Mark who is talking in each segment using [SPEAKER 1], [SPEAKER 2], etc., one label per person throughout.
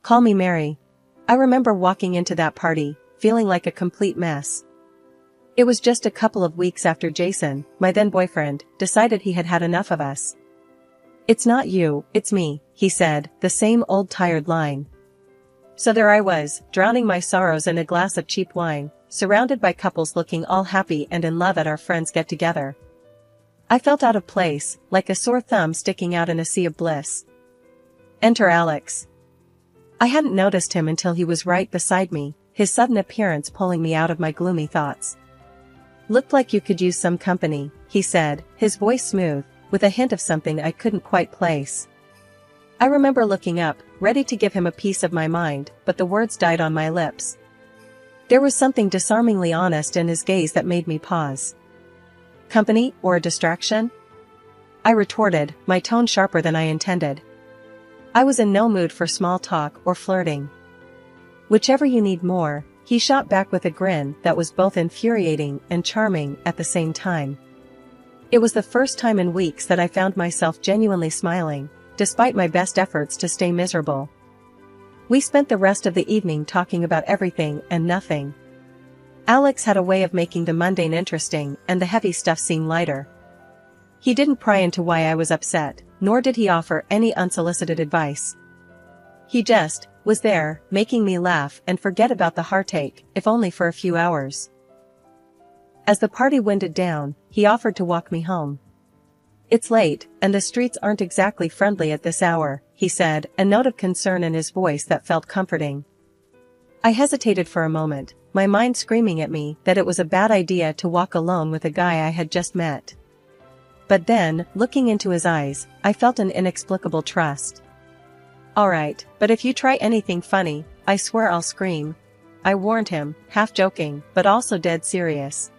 [SPEAKER 1] Call me Mary. I remember walking into that party, feeling like a complete mess. It was just a couple of weeks after Jason, my then boyfriend, decided he had had enough of us. It's not you, it's me, he said, the same old tired line. So there I was, drowning my sorrows in a glass of cheap wine, surrounded by couples looking all happy and in love at our friends' get-together. I felt out of place, like a sore thumb sticking out in a sea of bliss. Enter Alex. I hadn't noticed him until he was right beside me, his sudden appearance pulling me out of my gloomy thoughts. Looked like you could use some company, he said, his voice smooth, with a hint of something I couldn't quite place. I remember looking up, ready to give him a piece of my mind, but the words died on my lips. There was something disarmingly honest in his gaze that made me pause. Company, or a distraction? I retorted, my tone sharper than I intended. I was in no mood for small talk or flirting. Whichever you need more, he shot back with a grin that was both infuriating and charming at the same time. It was the first time in weeks that I found myself genuinely smiling, despite my best efforts to stay miserable. We spent the rest of the evening talking about everything and nothing. Alex had a way of making the mundane interesting and the heavy stuff seem lighter. He didn't pry into why I was upset, nor did he offer any unsolicited advice. He just was there, making me laugh and forget about the heartache, if only for a few hours. As the party winded down, he offered to walk me home. It's late, and the streets aren't exactly friendly at this hour, he said, a note of concern in his voice that felt comforting. I hesitated for a moment, my mind screaming at me that it was a bad idea to walk alone with a guy I had just met. But then, looking into his eyes, I felt an inexplicable trust. Alright, but if you try anything funny, I swear I'll scream, I warned him, half joking, but also dead serious.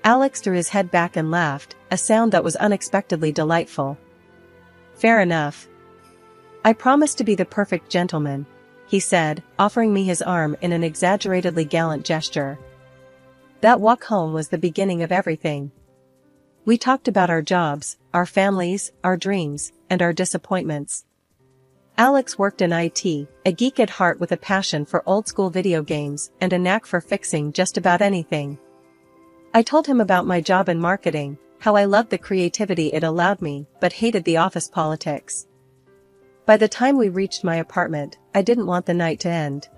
[SPEAKER 1] Alex threw his head back and laughed, a sound that was unexpectedly delightful. Fair enough. I promise to be the perfect gentleman, he said, offering me his arm in an exaggeratedly gallant gesture. That walk home was the beginning of everything. We talked about our jobs, our families, our dreams, and our disappointments. Alex worked in IT, a geek at heart with a passion for old-school video games and a knack for fixing just about anything. I told him about my job in marketing, how I loved the creativity it allowed me, but hated the office politics. By the time we reached my apartment, I didn't want the night to end.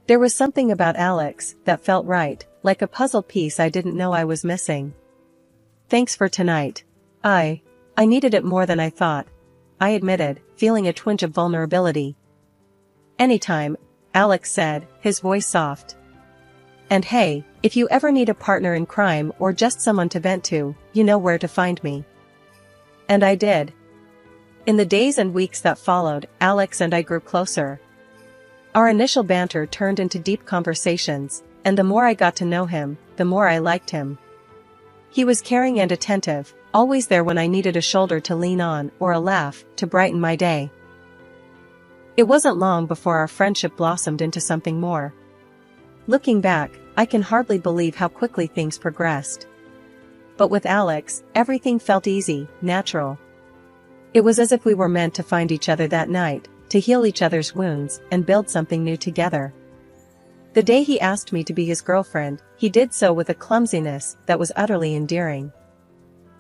[SPEAKER 1] There was something about Alex that felt right, like a puzzle piece I didn't know I was missing. Thanks for tonight. I needed it more than I thought, I admitted, feeling a twinge of vulnerability. Anytime, Alex said, his voice soft. And hey, if you ever need a partner in crime or just someone to vent to, you know where to find me. And I did. In the days and weeks that followed, Alex and I grew closer. Our initial banter turned into deep conversations, and the more I got to know him, the more I liked him. He was caring and attentive, always there when I needed a shoulder to lean on or a laugh to brighten my day. It wasn't long before our friendship blossomed into something more. Looking back, I can hardly believe how quickly things progressed. But with Alex, everything felt easy, natural. It was as if we were meant to find each other that night, to heal each other's wounds and build something new together. The day he asked me to be his girlfriend, he did so with a clumsiness that was utterly endearing.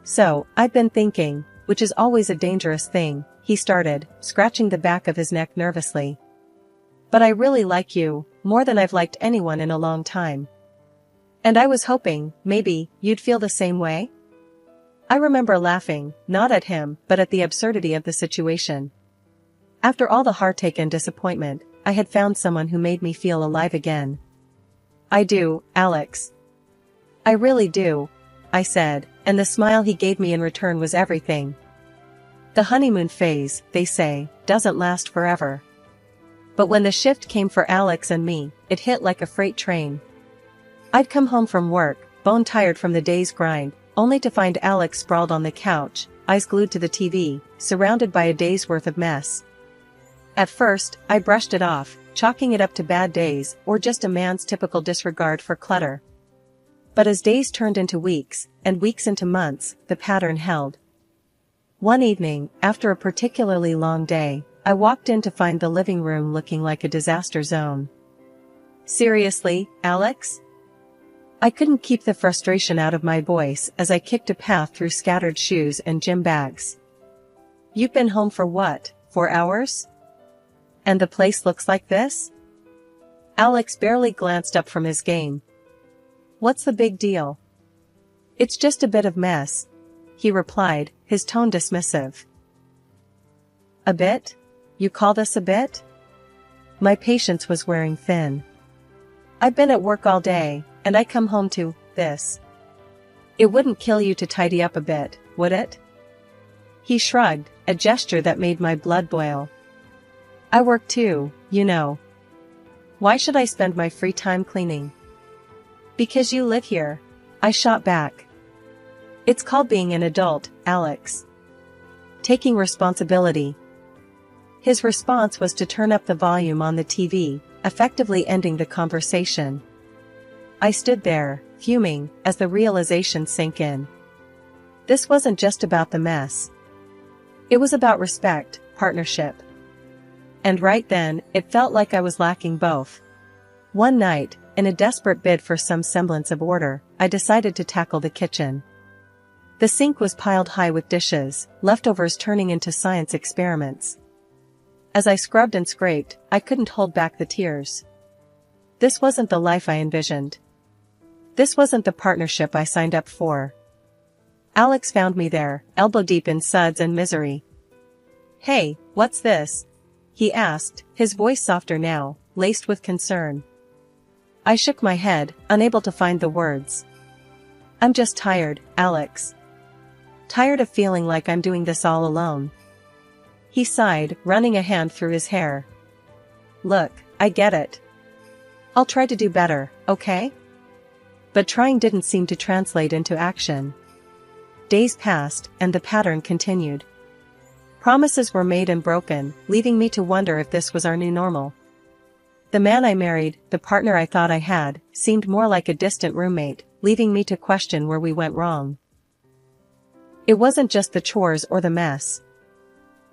[SPEAKER 1] So, I've been thinking, which is always a dangerous thing, he started, scratching the back of his neck nervously. But I really like you, more than I've liked anyone in a long time. And I was hoping, maybe, you'd feel the same way? I remember laughing, not at him, but at the absurdity of the situation. After all the heartache and disappointment, I had found someone who made me feel alive again. I do, Alex. I really do, I said, and the smile he gave me in return was everything. The honeymoon phase, they say, doesn't last forever. But when the shift came for Alex and me, it hit like a freight train. I'd come home from work, bone-tired from the day's grind, only to find Alex sprawled on the couch, eyes glued to the TV, surrounded by a day's worth of mess. At first, I brushed it off, chalking it up to bad days or just a man's typical disregard for clutter. But as days turned into weeks, and weeks into months, the pattern held. One evening, after a particularly long day, I walked in to find the living room looking like a disaster zone. Seriously, Alex? I couldn't keep the frustration out of my voice as I kicked a path through scattered shoes and gym bags. You've been home for what, 4 hours? And the place looks like this? Alex barely glanced up from his game. What's the big deal? It's just a bit of mess, he replied, his tone dismissive. A bit? You call this a bit? My patience was wearing thin. I've been at work all day, and I come home to this. It wouldn't kill you to tidy up a bit, would it? He shrugged, a gesture that made my blood boil. I work too, you know. Why should I spend my free time cleaning? Because you live here, I shot back. It's called being an adult, Alex. Taking responsibility. His response was to turn up the volume on the TV, effectively ending the conversation. I stood there, fuming, as the realization sank in. This wasn't just about the mess. It was about respect, partnership. And right then, it felt like I was lacking both. One night, in a desperate bid for some semblance of order, I decided to tackle the kitchen. The sink was piled high with dishes, leftovers turning into science experiments. As I scrubbed and scraped, I couldn't hold back the tears. This wasn't the life I envisioned. This wasn't the partnership I signed up for. Alex found me there, elbow deep in suds and misery. Hey, what's this? He asked, his voice softer now, laced with concern. I shook my head, unable to find the words. I'm just tired, Alex. Tired of feeling like I'm doing this all alone. He sighed, running a hand through his hair. Look, I get it. I'll try to do better, okay? But trying didn't seem to translate into action. Days passed, and the pattern continued. Promises were made and broken, leaving me to wonder if this was our new normal. The man I married, the partner I thought I had, seemed more like a distant roommate, leaving me to question where we went wrong. It wasn't just the chores or the mess.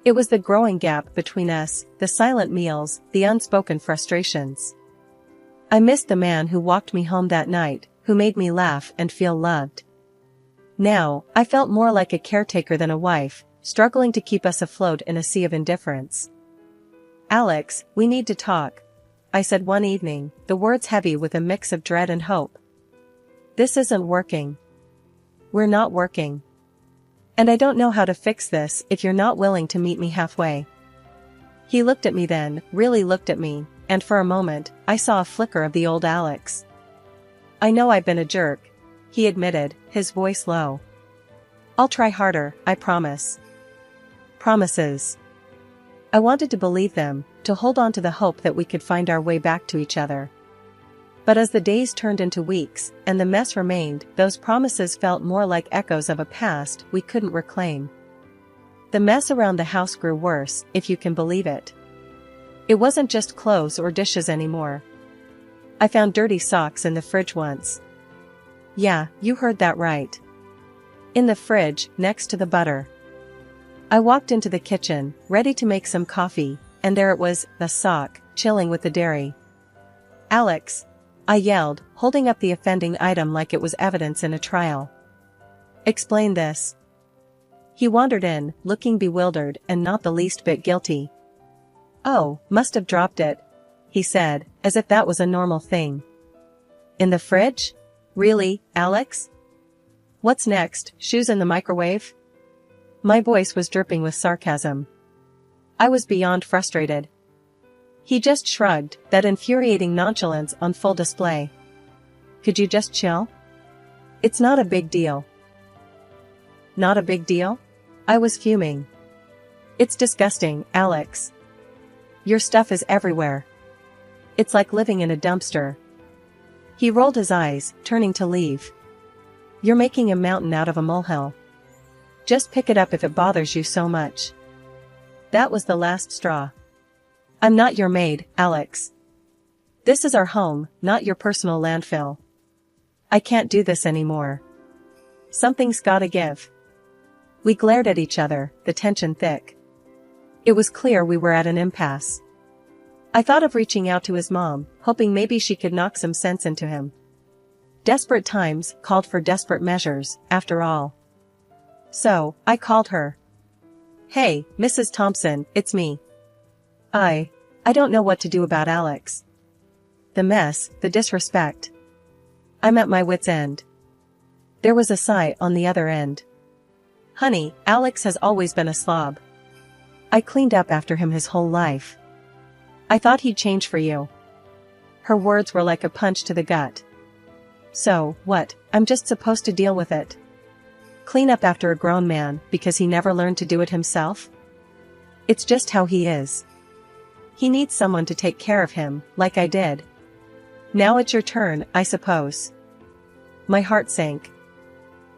[SPEAKER 1] It was the growing gap between us, the silent meals, the unspoken frustrations. I missed the man who walked me home that night, who made me laugh and feel loved. Now, I felt more like a caretaker than a wife, struggling to keep us afloat in a sea of indifference. Alex, we need to talk, I said one evening, the words heavy with a mix of dread and hope. This isn't working. We're not working. And I don't know how to fix this if you're not willing to meet me halfway. He looked at me then, really looked at me, and for a moment, I saw a flicker of the old Alex. I know I've been a jerk, he admitted, his voice low. I'll try harder, I promise. Promises. I wanted to believe them, to hold on to the hope that we could find our way back to each other. But as the days turned into weeks, and the mess remained, those promises felt more like echoes of a past we couldn't reclaim. The mess around the house grew worse, if you can believe it. It wasn't just clothes or dishes anymore. I found dirty socks in the fridge once. Yeah, you heard that right. In the fridge, next to the butter. I walked into the kitchen, ready to make some coffee, and there it was, the sock, chilling with the dairy. Alex, I yelled, holding up the offending item like it was evidence in a trial. Explain this. He wandered in, looking bewildered and not the least bit guilty. Oh, must have dropped it, he said, as if that was a normal thing. In the fridge? Really, Alex? What's next, shoes in the microwave? My voice was dripping with sarcasm. I was beyond frustrated. He just shrugged, that infuriating nonchalance on full display. Could you just chill? It's not a big deal. Not a big deal? I was fuming. It's disgusting, Alex. Your stuff is everywhere. It's like living in a dumpster. He rolled his eyes, turning to leave. You're making a mountain out of a molehill. Just pick it up if it bothers you so much. That was the last straw. I'm not your maid, Alex. This is our home, not your personal landfill. I can't do this anymore. Something's gotta give. We glared at each other, the tension thick. It was clear we were at an impasse. I thought of reaching out to his mom, hoping maybe she could knock some sense into him. Desperate times called for desperate measures, after all. So, I called her. "Hey, Mrs. Thompson, it's me. I don't know what to do about Alex. The mess, the disrespect. I'm at my wit's end." There was a sigh on the other end. "Honey, Alex has always been a slob. I cleaned up after him his whole life. I thought he'd change for you." Her words were like a punch to the gut. "So, what, I'm just supposed to deal with it? Clean up after a grown man because he never learned to do it himself? It's just how he is. He needs someone to take care of him, like I did. Now it's your turn, I suppose." My heart sank.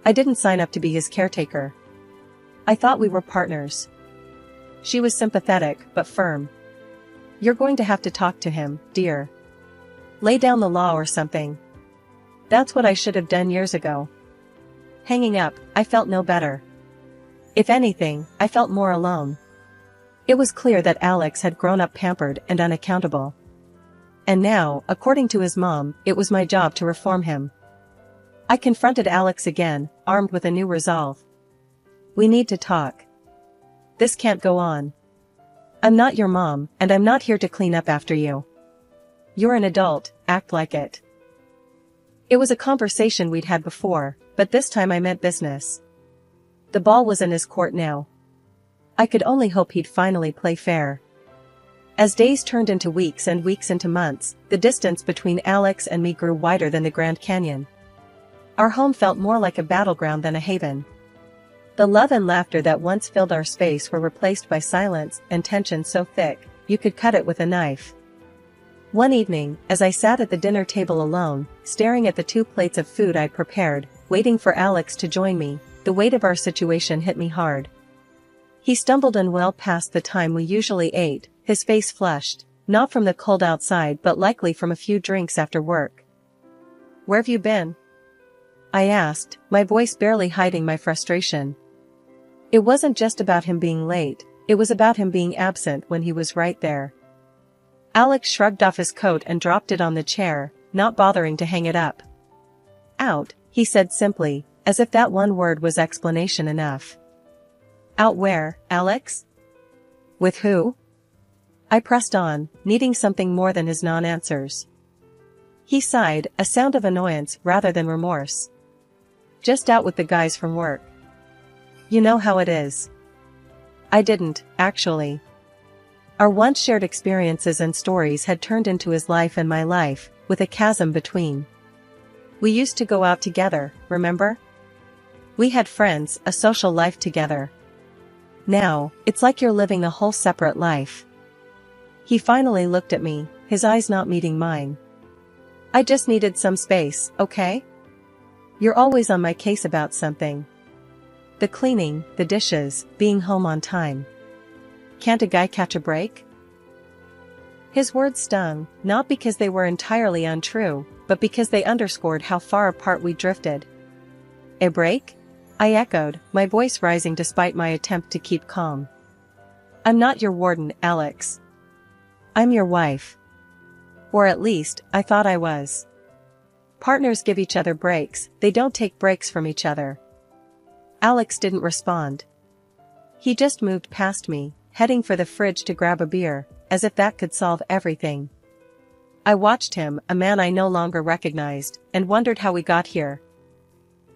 [SPEAKER 1] I didn't sign up to be his caretaker. I thought we were partners. She was sympathetic, but firm. "You're going to have to talk to him, dear. Lay down the law or something." That's what I should have done years ago. Hanging up, I felt no better. If anything, I felt more alone. It was clear that Alex had grown up pampered and unaccountable. And now, according to his mom, it was my job to reform him. I confronted Alex again, armed with a new resolve. "We need to talk. This can't go on. I'm not your mom, and I'm not here to clean up after you. You're an adult, act like it." It was a conversation we'd had before, but this time I meant business. The ball was in his court now. I could only hope he'd finally play fair. As days turned into weeks and weeks into months, the distance between Alex and me grew wider than the Grand Canyon. Our home felt more like a battleground than a haven. The love and laughter that once filled our space were replaced by silence and tension so thick, you could cut it with a knife. One evening, as I sat at the dinner table alone, staring at the 2 plates of food I'd prepared, waiting for Alex to join me, the weight of our situation hit me hard. He stumbled in well past the time we usually ate, his face flushed, not from the cold outside but likely from a few drinks after work. "Where've you been?" I asked, my voice barely hiding my frustration. It wasn't just about him being late, it was about him being absent when he was right there. Alex shrugged off his coat and dropped it on the chair, not bothering to hang it up. "Out," he said simply, as if that one word was explanation enough. "Out where, Alex? With who?" I pressed on, needing something more than his non-answers. He sighed, a sound of annoyance rather than remorse. "Just out with the guys from work. You know how it is." I didn't, actually. Our once shared experiences and stories had turned into his life and my life, with a chasm between. We used to go out together, remember? We had friends, a social life together. Now, it's like you're living a whole separate life. He finally looked at me, his eyes not meeting mine. "I just needed some space, okay? You're always on my case about something. The cleaning, the dishes, being home on time. Can't a guy catch a break?" His words stung, not because they were entirely untrue, but because they underscored how far apart we drifted. "A break?" I echoed, my voice rising despite my attempt to keep calm. "I'm not your warden, Alex. I'm your wife. Or at least, I thought I was. Partners give each other breaks, they don't take breaks from each other." Alex didn't respond. He just moved past me, heading for the fridge to grab a beer, as if that could solve everything. I watched him, a man I no longer recognized, and wondered how we got here.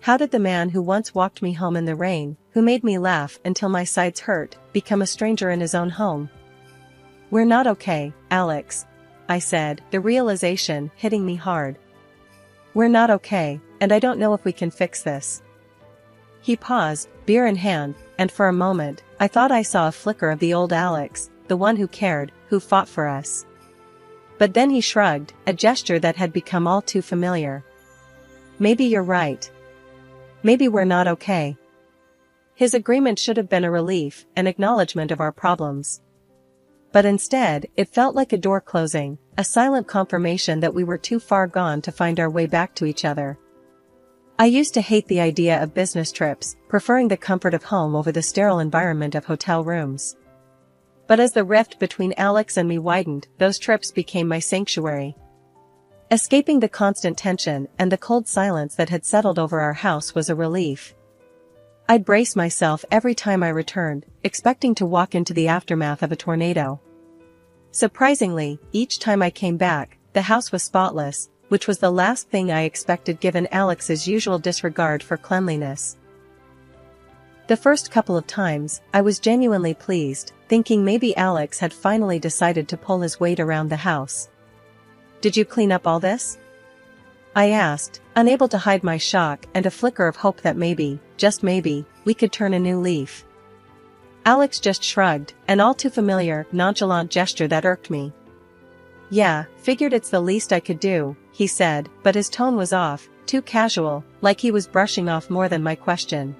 [SPEAKER 1] How did the man who once walked me home in the rain, who made me laugh until my sides hurt, become a stranger in his own home? "We're not okay, Alex," I said, the realization hitting me hard. "We're not okay, and I don't know if we can fix this." He paused, beer in hand, and for a moment, I thought I saw a flicker of the old Alex, the one who cared, who fought for us. But then he shrugged, a gesture that had become all too familiar. "Maybe you're right. Maybe we're not okay." His agreement should have been a relief, an acknowledgement of our problems. But instead, it felt like a door closing, a silent confirmation that we were too far gone to find our way back to each other. I used to hate the idea of business trips, preferring the comfort of home over the sterile environment of hotel rooms. But as the rift between Alex and me widened, those trips became my sanctuary. Escaping the constant tension and the cold silence that had settled over our house was a relief. I'd brace myself every time I returned, expecting to walk into the aftermath of a tornado. Surprisingly, each time I came back, the house was spotless, which was the last thing I expected given Alex's usual disregard for cleanliness. The first couple of times, I was genuinely pleased, thinking maybe Alex had finally decided to pull his weight around the house. "Did you clean up all this?" I asked, unable to hide my shock and a flicker of hope that maybe, just maybe, we could turn a new leaf. Alex just shrugged, an all too familiar, nonchalant gesture that irked me. "Yeah, figured it's the least I could do," he said, but his tone was off, too casual, like he was brushing off more than my question.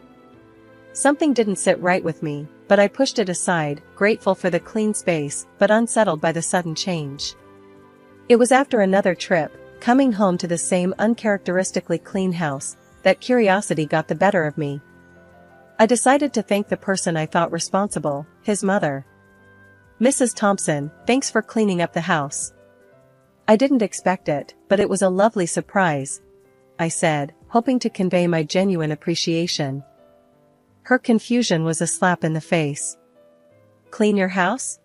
[SPEAKER 1] Something didn't sit right with me, but I pushed it aside, grateful for the clean space, but unsettled by the sudden change. It was after another trip, coming home to the same uncharacteristically clean house, that curiosity got the better of me. I decided to thank the person I thought responsible, his mother. "Mrs. Thompson, thanks for cleaning up the house." "I didn't expect it, but it was a lovely surprise," I said, hoping to convey my genuine appreciation. Her confusion was a slap in the face. "Clean your house?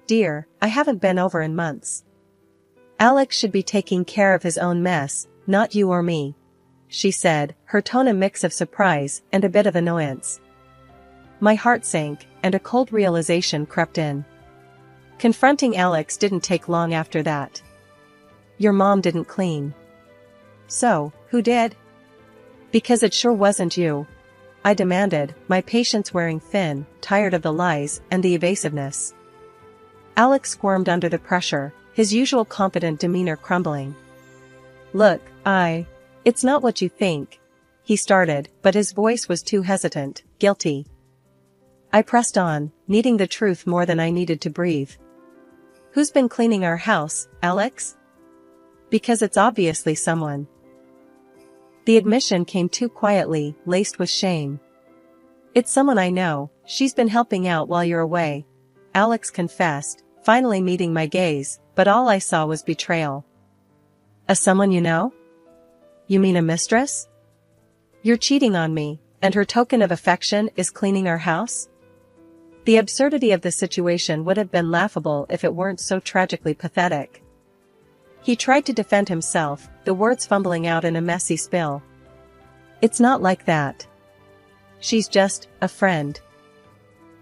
[SPEAKER 1] Dear, I haven't been over in months. Alex should be taking care of his own mess, not you or me," she said, her tone a mix of surprise and a bit of annoyance. My heart sank, and a cold realization crept in. Confronting Alex didn't take long after that. "Your mom didn't clean." "So, who did?" "Because it sure wasn't you," I demanded, my patience wearing thin, tired of the lies and the evasiveness. Alex squirmed under the pressure, his usual confident demeanor crumbling. "Look, it's not what you think," he started, but his voice was too hesitant, guilty. I pressed on, needing the truth more than I needed to breathe. "Who's been cleaning our house, Alex?" "Because it's obviously someone." The admission came too quietly, laced with shame. "It's someone I know, she's been helping out while you're away," Alex confessed, finally meeting my gaze, but all I saw was betrayal. "A someone you know? You mean a mistress? You're cheating on me, and her token of affection is cleaning our house?" The absurdity of the situation would have been laughable if it weren't so tragically pathetic. He tried to defend himself, the words fumbling out in a messy spill. "It's not like that. She's just a friend."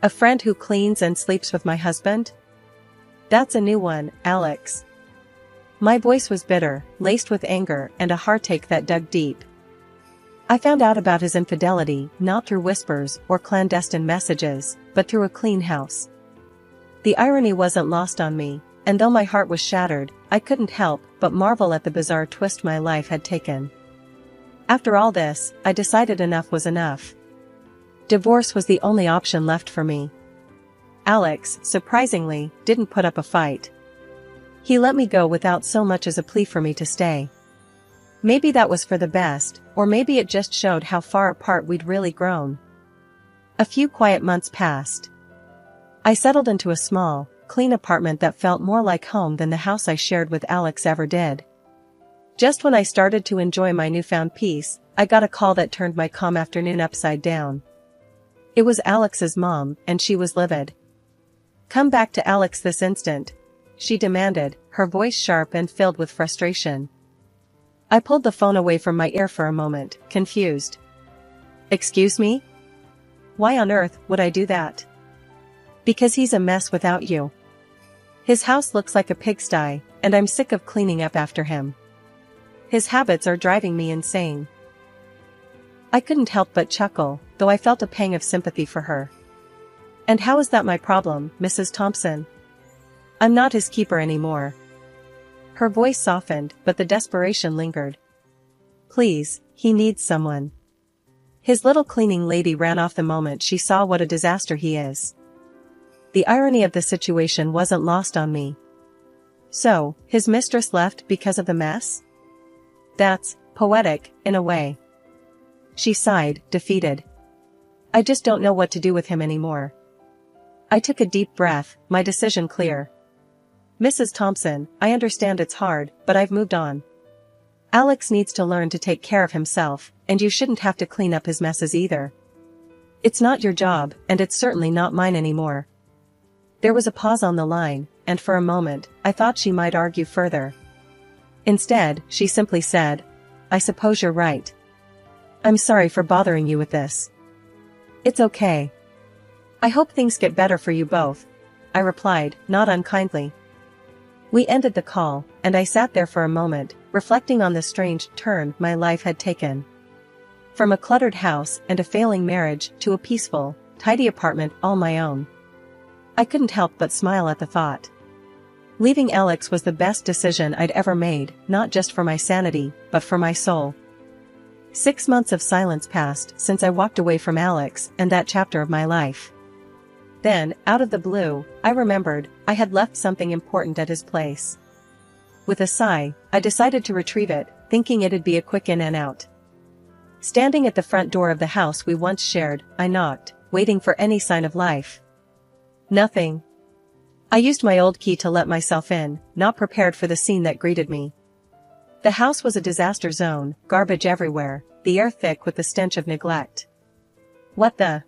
[SPEAKER 1] "A friend who cleans and sleeps with my husband? That's a new one, Alex." My voice was bitter, laced with anger and a heartache that dug deep. "I found out about his infidelity not through whispers or clandestine messages, but through a clean house." The irony wasn't lost on me, and though my heart was shattered, I couldn't help but marvel at the bizarre twist my life had taken. After all this, I decided enough was enough. Divorce was the only option left for me. Alex, surprisingly, didn't put up a fight. He let me go without so much as a plea for me to stay. Maybe that was for the best, or maybe it just showed how far apart we'd really grown. A few quiet months passed. I settled into a small, clean apartment that felt more like home than the house I shared with Alex ever did. Just when I started to enjoy my newfound peace, I got a call that turned my calm afternoon upside down. It was Alex's mom, and she was livid. "Come back to Alex this instant," she demanded, her voice sharp and filled with frustration. I pulled the phone away from my ear for a moment, confused. "Excuse me? Why on earth would I do that?" "Because he's a mess without you. His house looks like a pigsty, and I'm sick of cleaning up after him. His habits are driving me insane." I couldn't help but chuckle, though I felt a pang of sympathy for her. "And how is that my problem, Mrs. Thompson? I'm not his keeper anymore." Her voice softened, but the desperation lingered. "Please, he needs someone. His little cleaning lady ran off the moment she saw what a disaster he is." The irony of the situation wasn't lost on me. So, his mistress left because of the mess? That's poetic, in a way. She sighed, defeated. "I just don't know what to do with him anymore." I took a deep breath, my decision clear. Mrs. Thompson, I understand it's hard, but I've moved on. Alex needs to learn to take care of himself, and you shouldn't have to clean up his messes either. It's not your job, and it's certainly not mine anymore. There was a pause on the line, and for a moment, I thought she might argue further. Instead, she simply said, I suppose you're right. I'm sorry for bothering you with this. It's okay. I hope things get better for you both, I replied, not unkindly. We ended the call, and I sat there for a moment, reflecting on the strange turn my life had taken. From a cluttered house and a failing marriage to a peaceful, tidy apartment all my own. I couldn't help but smile at the thought. Leaving Alex was the best decision I'd ever made, not just for my sanity, but for my soul. 6 months of silence passed since I walked away from Alex and that chapter of my life. Then, out of the blue, I remembered I had left something important at his place. With a sigh, I decided to retrieve it, thinking it'd be a quick in and out. Standing at the front door of the house we once shared, I knocked, waiting for any sign of life. Nothing. I used my old key to let myself in, not prepared for the scene that greeted me. The house was a disaster zone, garbage everywhere, the air thick with the stench of neglect. What the?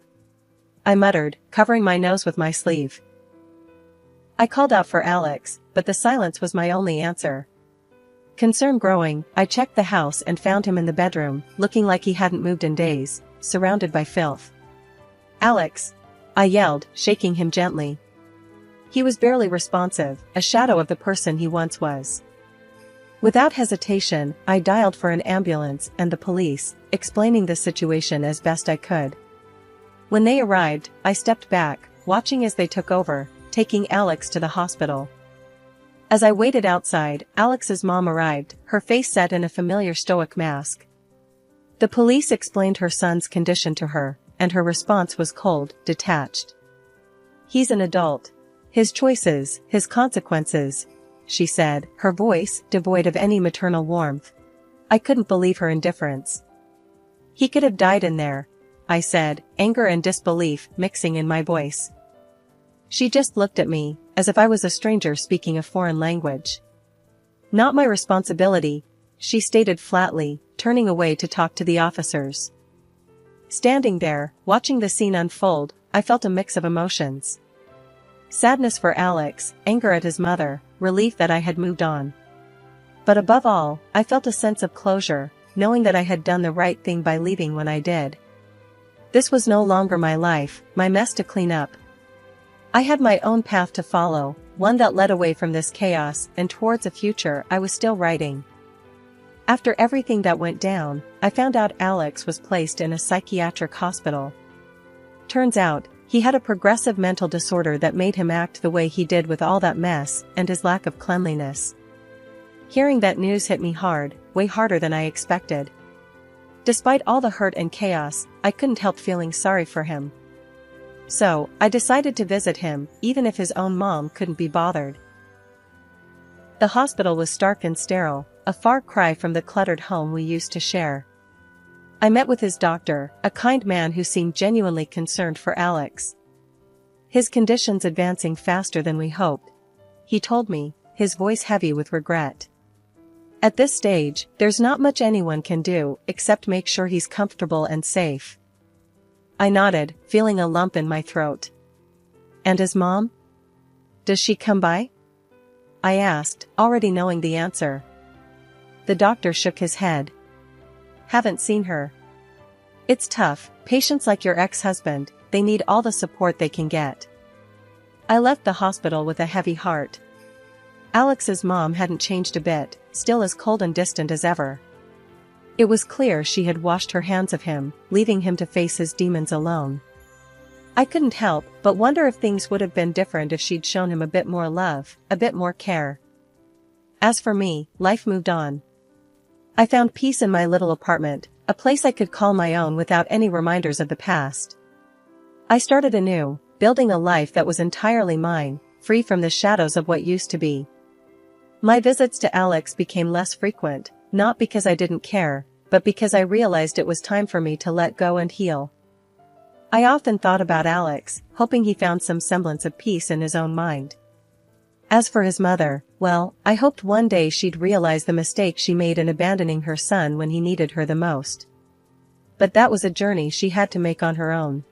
[SPEAKER 1] I muttered, covering my nose with my sleeve. I called out for Alex, but the silence was my only answer. Concern growing, I checked the house and found him in the bedroom, looking like he hadn't moved in days, surrounded by filth. Alex! I yelled, shaking him gently. He was barely responsive, a shadow of the person he once was. Without hesitation, I dialed for an ambulance and the police, explaining the situation as best I could. When they arrived, I stepped back, watching as they took over, taking Alex to the hospital. As I waited outside, Alex's mom arrived, her face set in a familiar stoic mask. The police explained her son's condition to her, and her response was cold, detached. He's an adult. His choices, his consequences, she said, her voice devoid of any maternal warmth. I couldn't believe her indifference. He could have died in there, I said, anger and disbelief mixing in my voice. She just looked at me, as if I was a stranger speaking a foreign language. Not my responsibility, she stated flatly, turning away to talk to the officers. Standing there, watching the scene unfold, I felt a mix of emotions. Sadness for Alex, anger at his mother, relief that I had moved on. But above all, I felt a sense of closure, knowing that I had done the right thing by leaving when I did. This was no longer my life, my mess to clean up. I had my own path to follow, one that led away from this chaos and towards a future I was still writing. After everything that went down, I found out Alex was placed in a psychiatric hospital. Turns out, he had a progressive mental disorder that made him act the way he did with all that mess and his lack of cleanliness. Hearing that news hit me hard, way harder than I expected. Despite all the hurt and chaos, I couldn't help feeling sorry for him. So, I decided to visit him, even if his own mom couldn't be bothered. The hospital was stark and sterile, a far cry from the cluttered home we used to share. I met with his doctor, a kind man who seemed genuinely concerned for Alex. His condition's advancing faster than we hoped, he told me, his voice heavy with regret. At this stage, there's not much anyone can do except make sure he's comfortable and safe. I nodded, feeling a lump in my throat. And his mom? Does she come by? I asked, already knowing the answer. The doctor shook his head. Haven't seen her. It's tough, patients like your ex-husband, they need all the support they can get. I left the hospital with a heavy heart. Alex's mom hadn't changed a bit, still as cold and distant as ever. It was clear she had washed her hands of him, leaving him to face his demons alone. I couldn't help but wonder if things would have been different if she'd shown him a bit more love, a bit more care. As for me, life moved on. I found peace in my little apartment, a place I could call my own without any reminders of the past. I started anew, building a life that was entirely mine, free from the shadows of what used to be. My visits to Alex became less frequent, not because I didn't care, but because I realized it was time for me to let go and heal. I often thought about Alex, hoping he found some semblance of peace in his own mind. As for his mother, well, I hoped one day she'd realize the mistake she made in abandoning her son when he needed her the most. But that was a journey she had to make on her own.